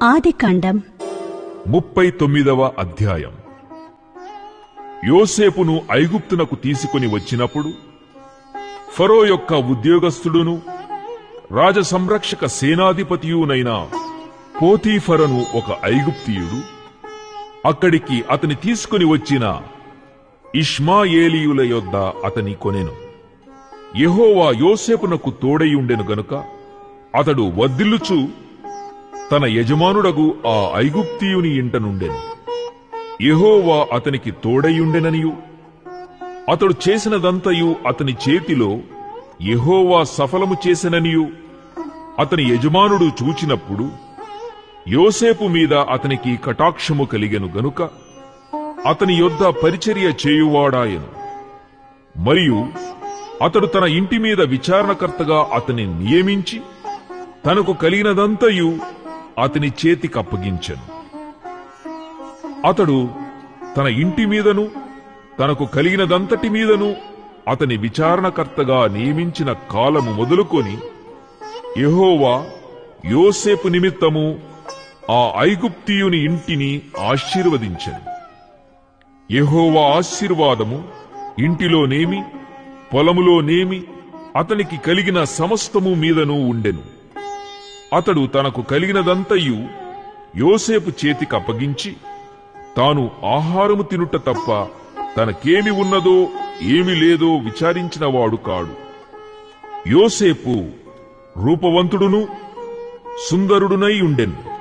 ఆదికాండం 39వ అధ్యాయం. యోసేపును ఐగుప్తునకు తీసుకుని వచ్చినప్పుడు ఫరో యొక్క ఉద్యోగస్థుడును రాజసంరక్షక సేనాధిపతియునైన పోతీఫరను ఒక ఐగుప్తీయుడు అక్కడికి అతని తీసుకుని వచ్చిన ఇష్మాయేలీయుల యొద్ద అతని కొనెను. యెహోవా యోసేపునకు తోడైయుండెను గనుక అతడు వర్ధిల్లుచు తన యజమానుడగు ఆ ఐగుప్తీయుని ఇంట నుండెను. యెహోవా అతనికి తోడైయుండెననియు అతడు చేసినదంతయు అతని చేతిలో యెహోవా సఫలము చేసెననియు అతని యజమానుడు చూచినప్పుడు యోసేపు మీద అతనికి కటాక్షము కలిగెను గనుక అతని యొద్ద పరిచర్య చేయువాడాయెను. మరియు అతడు తన ఇంటి మీద విచారణకర్తగా అతని నియమించి తనకు కలిగినదంతయు అతని చేతికప్పగించెను. అతడు తన ఇంటి మీదను తనకు కలిగినదంతటి మీదను అతని విచారణకర్తగా నియమించిన కాలము మొదలుకొని యెహోవా యోసేపు నిమిత్తము ఆ ఐగుప్తీయుని ఇంటిని ఆశీర్వదించెను. యెహోవా ఆశీర్వాదము ఇంటిలోనేమి పొలములోనేమి అతనికి కలిగిన సమస్తము మీదను ఉండెను. అతడు తనకు కలిగినదంతయు యోసేపు చేతికప్పగించి తాను ఆహారము తినుట తప్ప తనకేమి ఉన్నదో ఏమి లేదో విచారించినవాడు కాడు. యోసేపు రూపవంతుడును సుందరుడునై ఉండెను.